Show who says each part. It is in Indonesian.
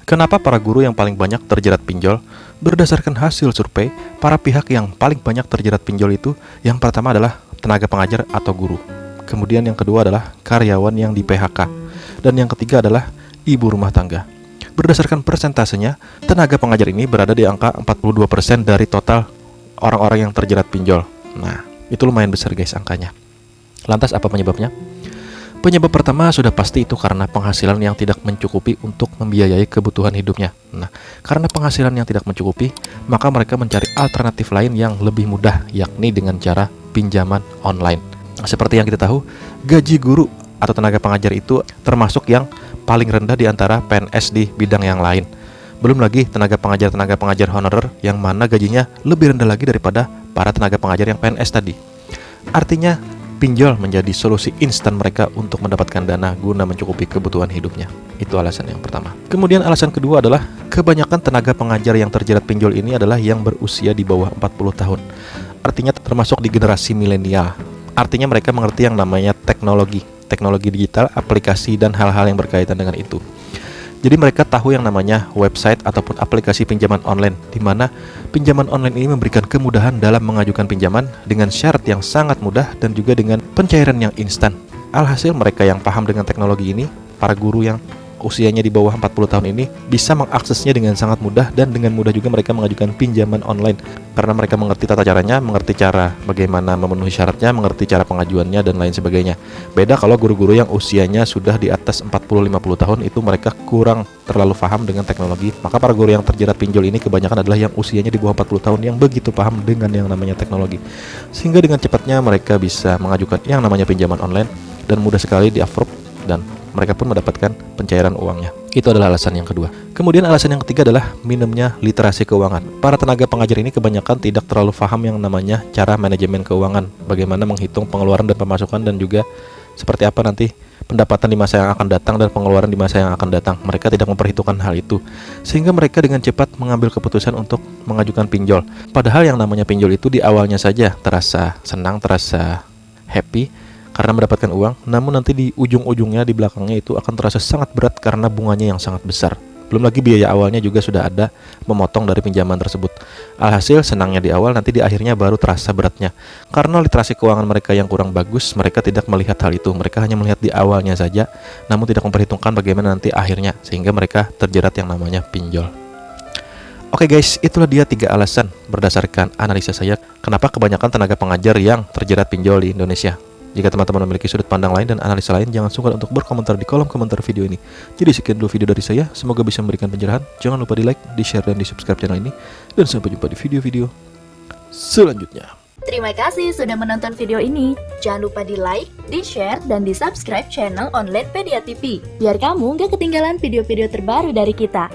Speaker 1: Kenapa para guru yang paling banyak terjerat pinjol? Berdasarkan hasil survei, para pihak yang paling banyak terjerat pinjol itu yang pertama adalah tenaga pengajar atau guru. Kemudian yang kedua adalah karyawan yang di PHK. Dan yang ketiga adalah ibu rumah tangga. Berdasarkan persentasenya, tenaga pengajar ini berada di angka 42% dari total orang-orang yang terjerat pinjol. Nah, itu lumayan besar guys angkanya. Lantas apa penyebabnya? Penyebab pertama sudah pasti itu karena penghasilan yang tidak mencukupi untuk membiayai kebutuhan hidupnya. Nah, karena penghasilan yang tidak mencukupi, maka mereka mencari alternatif lain yang lebih mudah, yakni dengan cara pinjaman online. Seperti yang kita tahu, gaji guru atau tenaga pengajar itu termasuk yang paling rendah di antara PNS di bidang yang lain. Belum lagi tenaga pengajar honorer yang mana gajinya lebih rendah lagi daripada para tenaga pengajar yang PNS tadi. Artinya, pinjol menjadi solusi instan mereka untuk mendapatkan dana guna mencukupi kebutuhan hidupnya. Itu alasan yang pertama. Kemudian alasan kedua adalah kebanyakan tenaga pengajar yang terjerat pinjol ini adalah yang berusia di bawah 40 tahun. Artinya termasuk di generasi milenial. Artinya mereka mengerti yang namanya teknologi digital, aplikasi, dan hal-hal yang berkaitan dengan itu. Jadi mereka tahu yang namanya website ataupun aplikasi pinjaman online, di mana pinjaman online ini memberikan kemudahan dalam mengajukan pinjaman dengan syarat yang sangat mudah dan juga dengan pencairan yang instan. Alhasil mereka yang paham dengan teknologi ini, para guru yang usianya di bawah 40 tahun ini bisa mengaksesnya dengan sangat mudah, dan dengan mudah juga mereka mengajukan pinjaman online karena mereka mengerti tata caranya, mengerti cara bagaimana memenuhi syaratnya, mengerti cara pengajuannya dan lain sebagainya. Beda kalau guru-guru yang usianya sudah di atas 40-50 tahun, itu mereka kurang terlalu paham dengan teknologi. Maka para guru yang terjerat pinjol ini kebanyakan adalah yang usianya di bawah 40 tahun yang begitu paham dengan yang namanya teknologi, sehingga dengan cepatnya mereka bisa mengajukan yang namanya pinjaman online dan mudah sekali di-approve, dan mereka pun mendapatkan pencairan uangnya. Itu adalah alasan yang kedua. Kemudian alasan yang ketiga adalah minimnya literasi keuangan. Para tenaga pengajar ini kebanyakan tidak terlalu paham yang namanya cara manajemen keuangan, bagaimana menghitung pengeluaran dan pemasukan, dan juga seperti apa nanti pendapatan di masa yang akan datang dan pengeluaran di masa yang akan datang. Mereka tidak memperhitungkan hal itu, sehingga mereka dengan cepat mengambil keputusan untuk mengajukan pinjol. Padahal yang namanya pinjol itu di awalnya saja terasa senang, terasa happy karena mendapatkan uang, namun nanti di ujung-ujungnya, di belakangnya itu akan terasa sangat berat karena bunganya yang sangat besar. Belum lagi biaya awalnya juga sudah ada memotong dari pinjaman tersebut. Alhasil senangnya di awal, nanti di akhirnya baru terasa beratnya. Karena literasi keuangan mereka yang kurang bagus, mereka tidak melihat hal itu. Mereka hanya melihat di awalnya saja, namun tidak memperhitungkan bagaimana nanti akhirnya, sehingga mereka terjerat yang namanya pinjol. Oke guys, itulah dia 3 alasan berdasarkan analisa saya kenapa kebanyakan tenaga pengajar yang terjerat pinjol di Indonesia. Jika teman-teman memiliki sudut pandang lain dan analisa lain, jangan sungkan untuk berkomentar di kolom komentar video ini. Jadi sekian dulu video dari saya, semoga bisa memberikan pencerahan. Jangan lupa di like, di share, dan di subscribe channel ini. Dan sampai jumpa di video-video selanjutnya.
Speaker 2: Terima kasih sudah menonton video ini. Jangan lupa di like, di share, dan di subscribe channel Online Pedia TV, biar kamu gak ketinggalan video-video terbaru dari kita.